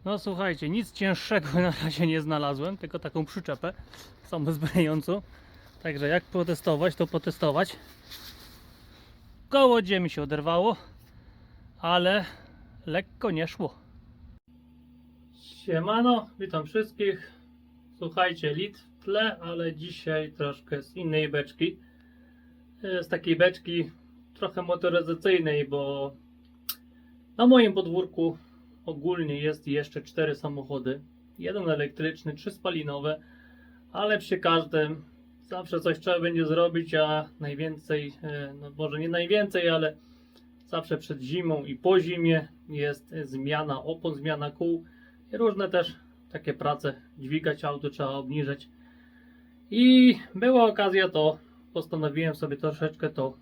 No słuchajcie, nic cięższego na razie nie znalazłem, tylko taką przyczepę samozbrającą. Także jak potestować, to potestować. Koło mi się oderwało, ale lekko nie szło. Siemano, witam wszystkich. Słuchajcie, lit w tle, ale dzisiaj troszkę z innej beczki. Z takiej beczki trochę motoryzacyjnej, bo na moim podwórku ogólnie jest jeszcze 4 samochody. Jeden elektryczny, 3 spalinowe, ale przy każdym zawsze coś trzeba będzie zrobić, a najwięcej, no może nie najwięcej, ale zawsze przed zimą i po zimie jest zmiana opon, zmiana kół i różne też takie prace. Dźwigać auto trzeba obniżyć. I była okazja, to postanowiłem sobie troszeczkę to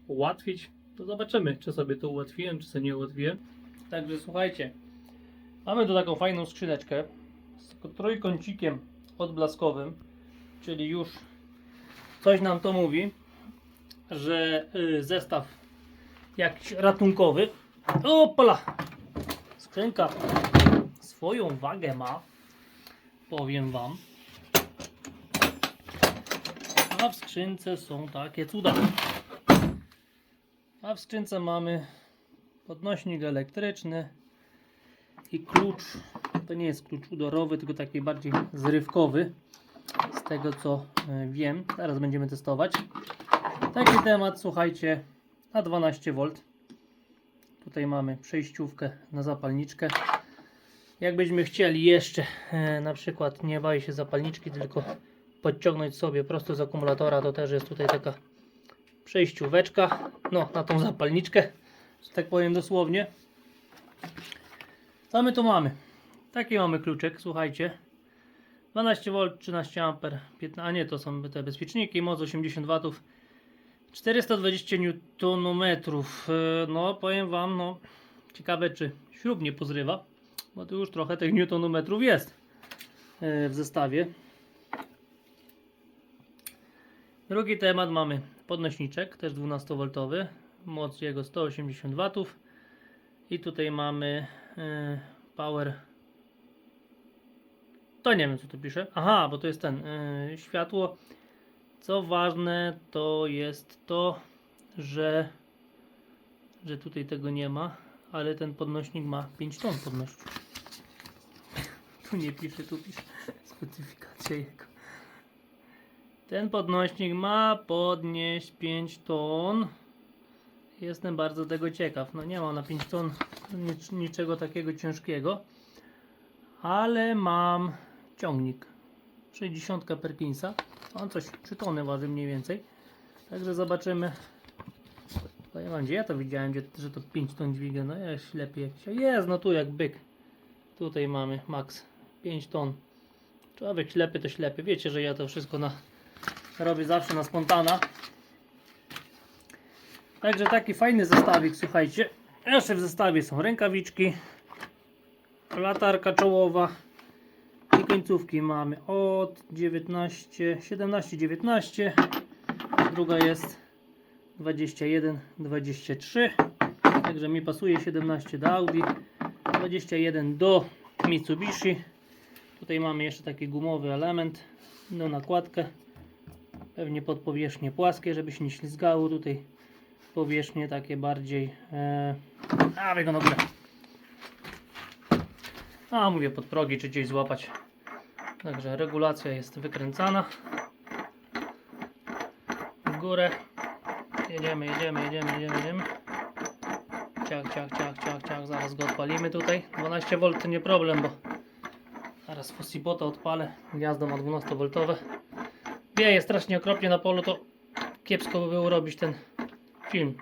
ułatwić. To zobaczymy, czy sobie to ułatwiłem, czy sobie nie ułatwiłem. Także słuchajcie, mamy tu taką fajną skrzyneczkę z trójkącikiem odblaskowym, czyli już coś nam to mówi, że zestaw jakiś ratunkowy. Opala! Skrzynka swoją wagę ma, powiem wam. A w skrzynce są takie cuda. A w skrzynce mamy podnośnik elektryczny i klucz. To nie jest klucz udorowy, tylko taki bardziej zrywkowy. Z tego co wiem, teraz będziemy testować. Taki temat, słuchajcie, na 12V. Tutaj mamy przejściówkę na zapalniczkę. Jakbyśmy chcieli jeszcze na przykład nie wali się zapalniczki, tylko podciągnąć sobie prosto z akumulatora, to też jest tutaj taka przejścióweczka, no na tą zapalniczkę, że tak powiem dosłownie. Co my tu mamy? Taki mamy kluczek, słuchajcie. 12V, 13A, 15, a nie, to są te bezpieczniki, moc 80 W, 420 Nm. No powiem wam, no ciekawe czy śrub nie pozrywa, bo tu już trochę tych newtonometrów jest w zestawie. Drugi temat, mamy podnośniczek, też 12V, moc jego 180 W i tutaj mamy power, to nie wiem co tu pisze, aha, bo to jest ten światło. Co ważne, to jest to, że tutaj tego nie ma, ale ten podnośnik ma 5 ton podnośnik. Tu nie pisze, tu pisze specyfikacja jego. Ten podnośnik ma podnieść 5 ton. Jestem bardzo tego ciekaw. No nie ma na 5 ton niczego takiego ciężkiego, ale mam ciągnik 60 Perkinsa. On coś 3 tony waży mniej więcej. Także zobaczymy. Powiem wam, gdzie ja to widziałem, że to 5 ton dźwiga. No ja ślepy jakiś. Jest, no tu jak byk. Tutaj mamy max 5 ton. Człowiek ślepy to ślepy. Wiecie, że ja to wszystko robię zawsze na spontana. Także taki fajny zestawik, słuchajcie. Jeszcze w zestawie są rękawiczki, latarka czołowa i końcówki mamy od 17-19, druga jest 21-23, także mi pasuje 17 do Audi, 21 do Mitsubishi. Tutaj mamy jeszcze taki gumowy element do nakładkę, pewnie pod powierzchnię płaskie, żeby się nie ślizgało. Tutaj powierzchnie takie bardziej wygląda dobrze. A mówię, pod progi czy gdzieś złapać. Także regulacja jest wykręcana w górę. Jedziemy. Ciach, zaraz go odpalimy tutaj. 12V to nie problem, bo zaraz Fossibota odpalę. Gniazdo ma 12V. Wieje strasznie okropnie na polu, to kiepsko by było robić ten film.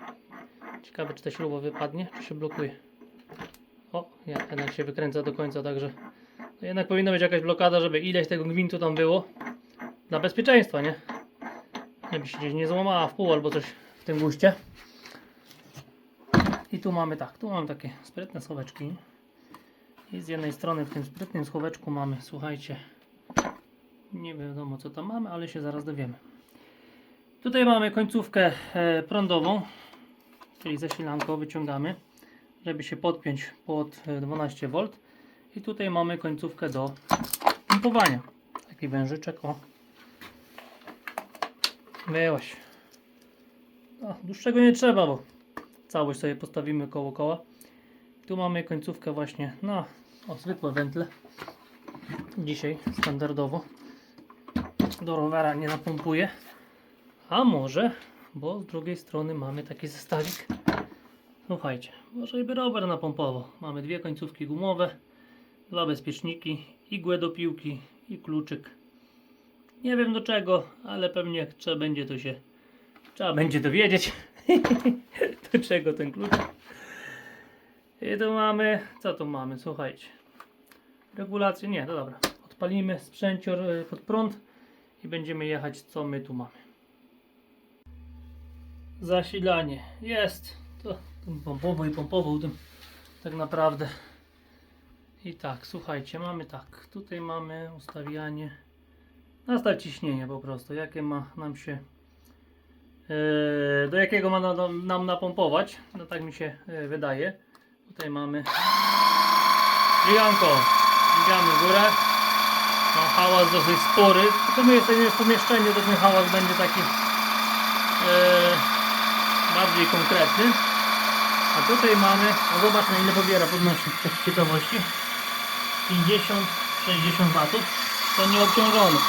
Ciekawe, czy ta śruba wypadnie, czy się blokuje. O, jednak się wykręca do końca, także no jednak powinna być jakaś blokada, żeby ileś tego gwintu tam było. Dla bezpieczeństwa, nie? Żeby się gdzieś nie złamała w pół albo coś w tym guście. I tu mamy tak, tu mamy takie sprytne schoweczki. I z jednej strony w tym sprytnym schoweczku mamy, słuchajcie, nie wiadomo co tam mamy, ale się zaraz dowiemy. Tutaj mamy końcówkę prądową, czyli zasilanką wyciągamy, żeby się podpiąć pod 12V. I tutaj mamy końcówkę do pompowania. Taki wężyczek, o. Wyłaś. No, dłuższego nie trzeba, bo całość sobie postawimy koło koła. Tu mamy końcówkę właśnie na zwykłe wętle. Dzisiaj standardowo do rowera nie napompuję. A może, bo z drugiej strony mamy taki zestawik. Słuchajcie, może by rower napompował. Mamy dwie końcówki gumowe, dwa bezpieczniki, igłę do piłki i kluczyk. Nie wiem do czego, ale pewnie jak trzeba będzie dowiedzieć do czego ten kluczyk. I tu mamy, co tu mamy, słuchajcie. Regulację, nie, no dobra. Odpalimy sprzęcior pod prąd i będziemy jechać, co my tu mamy. Zasilanie jest. To pompował tym tak naprawdę. I tak, słuchajcie, mamy tak. Tutaj mamy ustawianie. Nastaw ciśnienie po prostu. Jakie ma nam się do jakiego ma nam napompować. No tak mi się wydaje. Tutaj mamy dźwiganko. Dźwigamy w górę. No, hałas dosyć spory. Tylko my jesteśmy w pomieszczeniu, to ten hałas będzie taki bardziej konkretny. A tutaj mamy, no zobacz na ile pobiera podnośnik światłości. 50-60 W. To nie obciążony.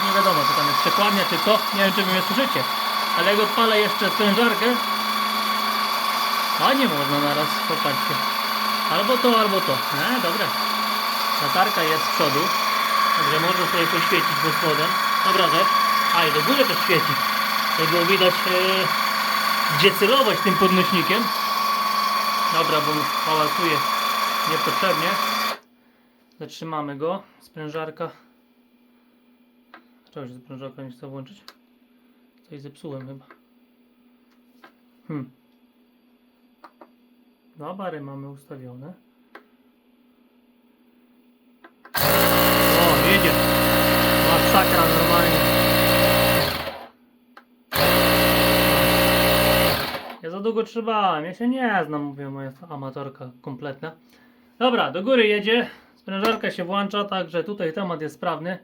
Nie wiadomo, czy tam jest przekładnia, czy co. Nie wiem, czy wy mnie słyszycie. Ale jak odpalę jeszcze sprężarkę, a nie można naraz, popatrzcie. Albo to, albo to. Dobra. Latarka jest z przodu. Także można sobie poświecić pod spodem. Dobra rzecz. A i do góry też świeci. Jak było widać, gdzie celować tym podnośnikiem. Dobra, bo hałasuje niepotrzebnie. Zatrzymamy go. Sprężarka. Czego się sprężarka nie chce włączyć? Coś zepsułem chyba. Dwa bary mamy ustawione. O, jedzie. Masakra normalnie. Ja za długo trzymałem. Ja się nie znam, mówię, moja amatorka kompletna. Dobra, do góry jedzie. Sprężarka się włącza, także tutaj temat jest sprawny.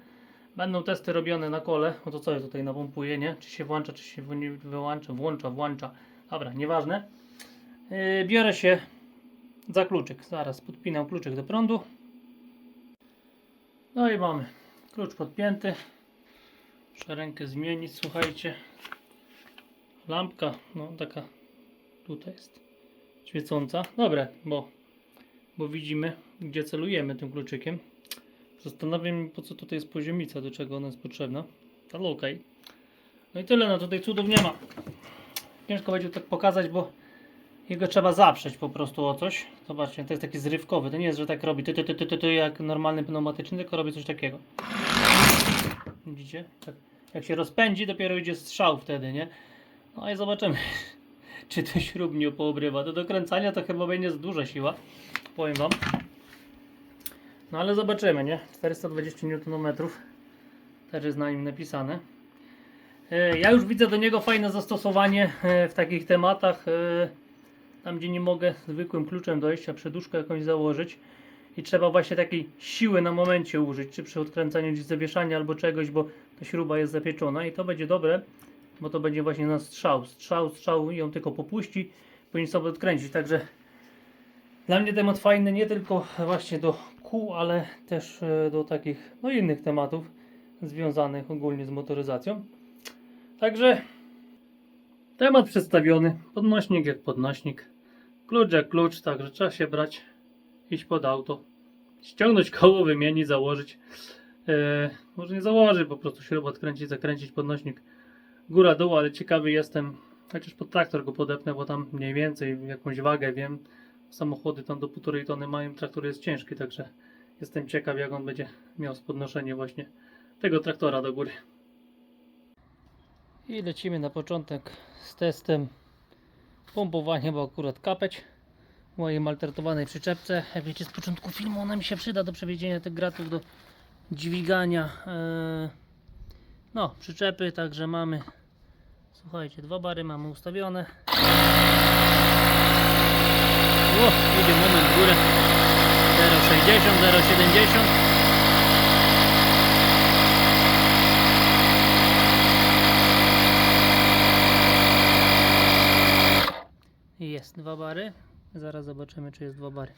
Będą testy robione na kole. No to co ja tutaj napompuję, nie? Czy się włącza, czy się wyłącza, włącza. Dobra, nieważne. Biorę się za kluczyk. Zaraz podpinam kluczyk do prądu. No i mamy klucz podpięty. Muszę rękę zmienić, słuchajcie. Lampka, no taka tutaj jest świecąca. Dobra, bo widzimy, gdzie celujemy tym kluczykiem. Zastanawiam się, po co tutaj jest poziomica, do czego ona jest potrzebna. Ale okej. No i tyle, no tutaj cudów nie ma. Ciężko będzie tak pokazać, bo jego trzeba zaprzeć po prostu o coś. Zobaczcie, to jest taki zrywkowy. To nie jest, że tak robi jak normalny pneumatyczny, tylko robi coś takiego. Widzicie? Tak. Jak się rozpędzi, dopiero idzie strzał wtedy, nie? No i zobaczymy, czy to śrub nie poobrywa. Do dokręcania to chyba będzie za duża siła. Powiem wam. No ale zobaczymy, nie? 420 Nm też jest na nim napisane. Ja już widzę do niego fajne zastosowanie w takich tematach. Tam gdzie nie mogę zwykłym kluczem dojść, a przeduszkę jakąś założyć. I trzeba właśnie takiej siły na momencie użyć. Czy przy odkręcaniu gdzieś zawieszania albo czegoś, bo ta śruba jest zapieczona. I to będzie dobre, bo to będzie właśnie na strzał i ją tylko popuści. Powinien sobie odkręcić. Także dla mnie temat fajny nie tylko właśnie do kół, ale też do takich innych tematów związanych ogólnie z motoryzacją. Także temat przedstawiony, podnośnik jak podnośnik, klucz jak klucz, także trzeba się brać, iść pod auto, ściągnąć koło, wymienić, założyć, może nie założyć, po prostu śrubę odkręcić, zakręcić podnośnik góra dół, ale ciekawy jestem, chociaż pod traktor go podepnę, bo tam mniej więcej jakąś wagę wiem. Samochody tam do 1,5 tony mają, traktor jest ciężki, także jestem ciekaw, jak on będzie miał z podnoszenie właśnie tego traktora do góry. I lecimy na początek z testem pompowania, bo akurat kapeć w mojej maltretowanej przyczepce. Jak wiecie z początku filmu, ona mi się przyda do przewiezienia tych gratów, do dźwigania przyczepy, także mamy, słuchajcie, 2 bary mamy ustawione. O, idzie moment w górę. 0,60, 0,70. Jest 2 bary. Zaraz zobaczymy, czy jest 2 bary.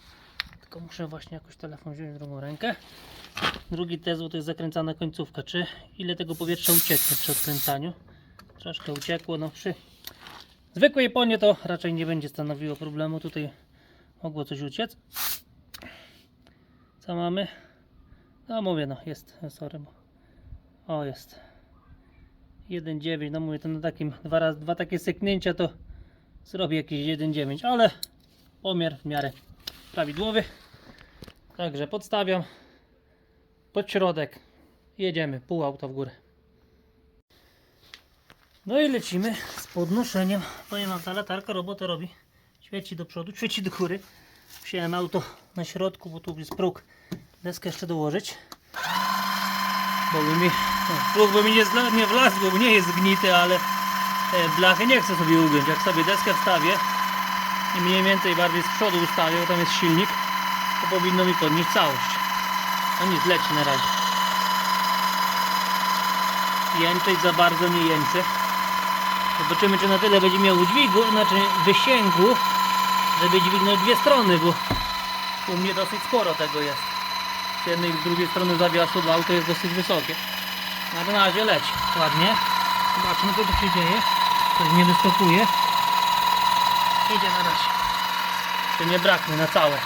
Tylko muszę właśnie jakoś telefon wziąć w drugą rękę. Drugi test, bo to jest zakręcana końcówka. Czy ile tego powietrza ucieknie przy odkręcaniu? Troszkę uciekło. No przy zwykłej Japonii to raczej nie będzie stanowiło problemu. Tutaj mogło coś uciec. Co mamy? No mówię, no jest, sorry. O, jest 1,9. No mówię, to na takim dwa takie syknięcia to zrobię jakieś 1,9, ale pomiar w miarę prawidłowy. Także podstawiam pod środek. Jedziemy, pół auta w górę. No i lecimy z podnoszeniem. Powiem wam, ta latarka robotę robi. Świeci do przodu, świeci do góry. Wziąłem auto na środku, bo tu jest próg. Deskę jeszcze dołożyć. Bo by mi, próg by mi nie wlazł, bo nie jest gnity, ale blachy nie chcę sobie ugiąć. Jak sobie deskę wstawię i mniej więcej bardziej z przodu ustawię, bo tam jest silnik, to powinno mi podnieść całość. No nic, leci na razie. Jęczeć za bardzo nie jęczy. Zobaczymy, czy na tyle będzie miał dźwigu, znaczy wysięgu, żeby dźwignąć dwie strony, bo u mnie dosyć sporo tego jest. Z jednej i z drugiej strony zawiasu do auto jest dosyć wysokie. Na razie leci ładnie. Zobaczmy, co tu się dzieje. Coś nie wyskakuje. Idzie na razie. Czy nie braknie na całe?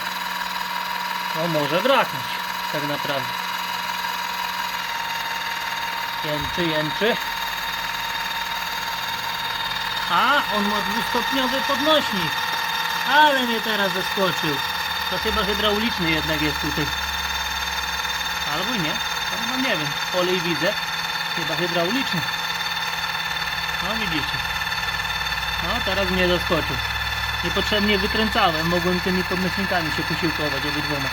No może braknąć, tak naprawdę. Jęczy, jęczy. A, on ma dwustopniowy podnośnik. Ale mnie teraz zaskoczył. To chyba hydrauliczny jednak jest tutaj. Albo nie. No nie wiem. Olej widzę. Chyba hydrauliczny. No widzicie. No teraz mnie zaskoczył. Niepotrzebnie wykręcałem. Mogłem tymi podnośnikami się posiłkować obydwoma.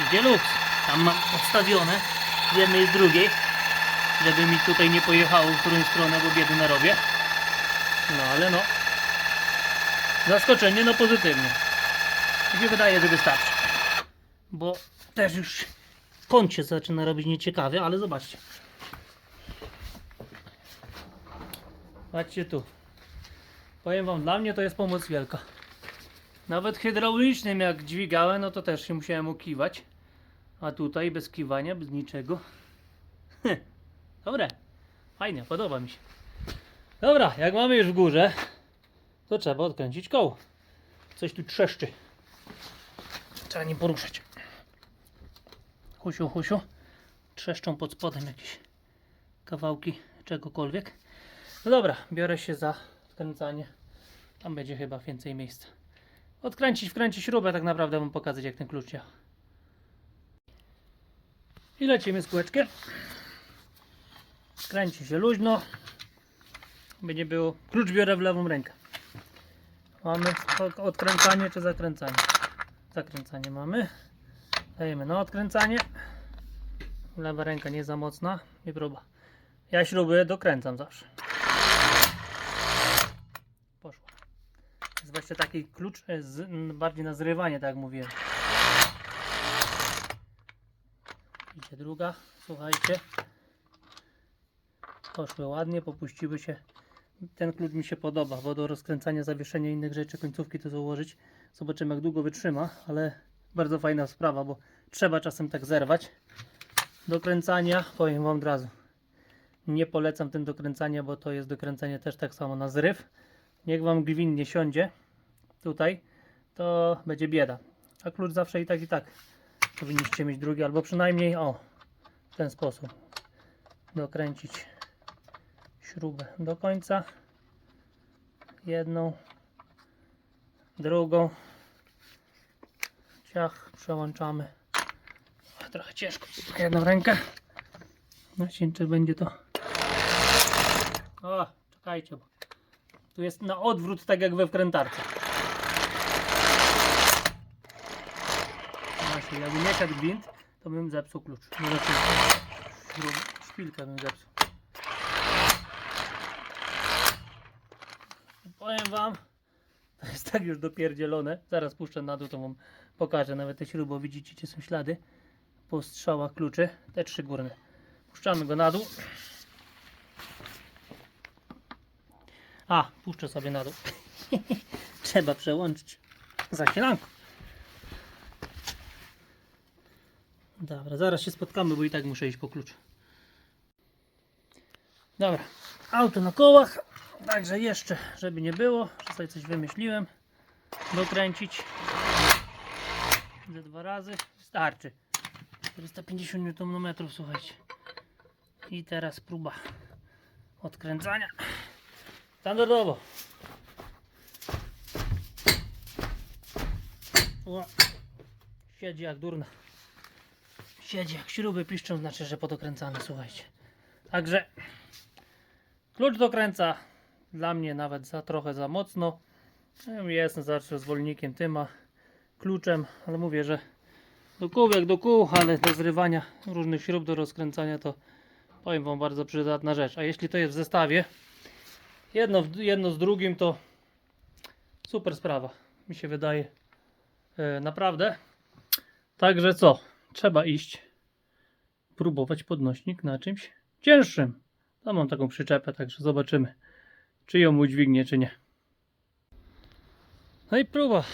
Idzie luks. Tam mam odstawione z jednej i z drugiej, żeby mi tutaj nie pojechało w którą stronę, bo biedy narobię. No ale no. Zaskoczenie no pozytywnie. Mi się wydaje, że wystarczy. Bo też już kąt się zaczyna robić nieciekawy, ale zobaczcie. Patrzcie tu. Powiem wam, dla mnie to jest pomoc wielka. Nawet hydraulicznym jak dźwigałem, no to też się musiałem ukiwać. A tutaj bez kiwania, bez niczego. Dobre. Fajnie, podoba mi się. Dobra, jak mamy już w górze, to trzeba odkręcić koło. Coś tu trzeszczy. Trzeba nie poruszać. Husiu, husiu. Trzeszczą pod spodem jakieś kawałki czegokolwiek. No dobra, biorę się za odkręcanie. Tam będzie chyba więcej miejsca. Odkręcić, wkręcić śrubę, tak naprawdę wam pokazać, jak ten klucz działa. I lecimy z kółeczkiem. Kręci się luźno. By nie było. Klucz biorę w lewą rękę. Mamy odkręcanie czy zakręcanie? Zakręcanie mamy. Dajemy na odkręcanie. Lewa ręka nie za mocna. I próba. Ja śruby dokręcam zawsze. Poszło. Jest właśnie taki klucz bardziej na zrywanie, tak jak mówiłem. Idzie druga. Słuchajcie. Poszły ładnie, popuściły się. Ten klucz mi się podoba, bo do rozkręcania, zawieszenia innych rzeczy, końcówki to założyć. Zobaczymy, jak długo wytrzyma, ale bardzo fajna sprawa, bo trzeba czasem tak zerwać. Dokręcania, powiem wam od razu, nie polecam tym dokręcania, bo to jest dokręcanie też tak samo na zryw. Niech wam gwint nie siądzie tutaj, to będzie bieda. A klucz zawsze i tak powinniście mieć drugi, albo przynajmniej w ten sposób dokręcić śrubę do końca. Jedną, drugą. Ciach, przełączamy. Trochę ciężko. Jedną rękę. No czy będzie to. O, czekajcie, bo tu jest na odwrót, tak jak we wkrętarce. Właśnie, jakby nie szedł gwint, to bym zepsuł klucz. No, szpilkę bym zepsuł. Powiem wam, To jest tak już dopierdzielone. Zaraz puszczę na dół, to wam pokażę. Nawet te śruby, bo widzicie, gdzie są ślady po strzałach kluczy. Te 3 górne. Puszczamy go na dół. A, puszczę sobie na dół. Trzeba przełączyć zasilankę. Dobra, zaraz się spotkamy, bo i tak muszę iść po klucz. Dobra, auto na kołach. Także jeszcze, żeby nie było, że sobie coś wymyśliłem. Dokręcić. Ze 2 razy. Starczy. 450 Nm, słuchajcie. I teraz próba odkręcania. Standardowo. O, siedzi jak durna. Siedzi jak śruby piszczą, znaczy, że podokręcane, słuchajcie. Także klucz dokręca dla mnie nawet trochę za mocno. Jestem zawsze zwolnikiem tym, a kluczem, ale mówię, że do kół jak do kół, ale do zrywania różnych śrub, do rozkręcania to powiem wam bardzo przydatna rzecz. A jeśli to jest w zestawie, jedno z drugim, to super sprawa, mi się wydaje, naprawdę. Także co? Trzeba iść próbować podnośnik na czymś cięższym. Tam mam taką przyczepę, także zobaczymy, czy ją udźwignie, czy nie. No i próba.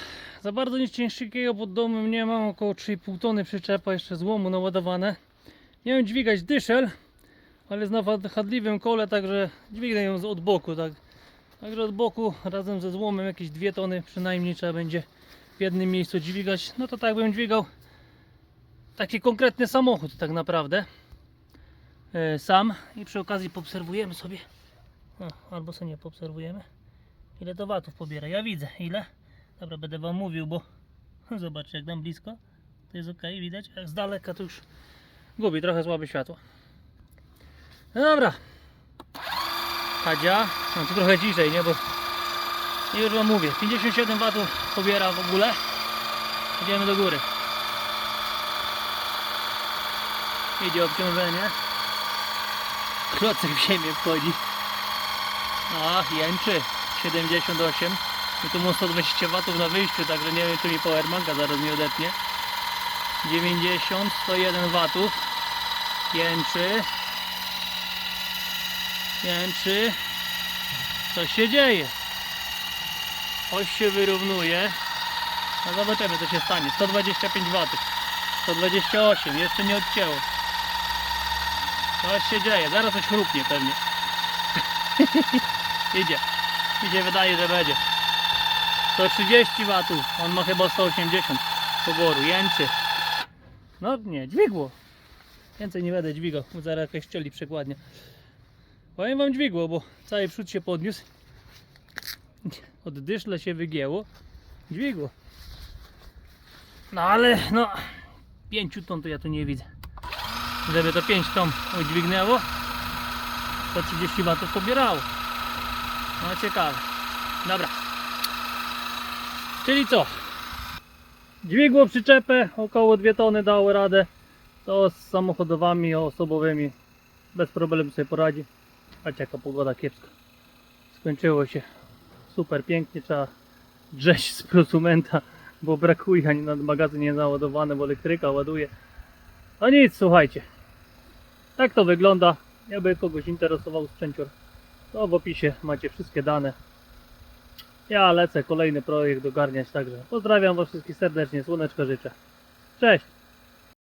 Za bardzo nic ciężkiego pod domem nie mam, około 3,5 tony przyczepa, jeszcze złomu naładowane. Miałem dźwigać dyszel, ale jest na wahadliwym kole, także dźwignę ją od boku. Także od boku razem ze złomem jakieś 2 tony przynajmniej trzeba będzie w jednym miejscu dźwigać. No to tak bym dźwigał taki konkretny samochód tak naprawdę. Sam. I przy okazji poobserwujemy sobie, albo sobie nie poobserwujemy, ile to watów pobiera. Ja widzę ile. Dobra, będę wam mówił, bo zobaczcie, jak dam blisko to jest ok, widać, jak z daleka to już gubi, trochę słabe światło. No dobra, Hadzia, no tu trochę ciszej, nie, bo już wam mówię, 57 watów pobiera w ogóle. Idziemy do góry. Idzie obciążenie. Klocek w ziemię wchodzi. A, jęczy 78. I tu mam 120 watów na wyjściu, także nie wiem, czy mi powerbanka zaraz nie odetnie. 90, 101 watów. Jęczy. Jęczy. Co się dzieje? Oś się wyrównuje. No zobaczymy, co się stanie. 125 watów. 128, jeszcze nie odcięło. Co się dzieje? Zaraz coś chrupnie pewnie. Idzie. Mi się wydaje, że będzie. 130 watów. On ma chyba 180 poboru. Jęczy. No nie, dźwigło. Więcej nie będę dźwigał, bo zaraz jakaś szczeli przekładnie. Powiem wam, dźwigło, bo cały przód się podniósł. Od dyszle się wygięło. Dźwigło. No ale no 5 ton to ja tu nie widzę. Żeby to 5 ton udźwignęło, 130 watów pobierało. No ciekawe. Dobra. Czyli co? Dźwigło przyczepę, około 2 tony dało radę. To z samochodowami osobowymi bez problemu sobie poradzi. Patrzcie, jaka pogoda kiepska. Skończyło się super pięknie, trzeba drzeć z prosumenta, bo brakuje, ani nad magazyn nie naładowany, bo elektryka ładuje. No nic, słuchajcie. Tak to wygląda. Jakby kogoś interesował sprzęcior, to w opisie macie wszystkie dane. Ja lecę kolejny projekt ogarniać, także pozdrawiam was wszystkich serdecznie, słoneczko życzę. Cześć!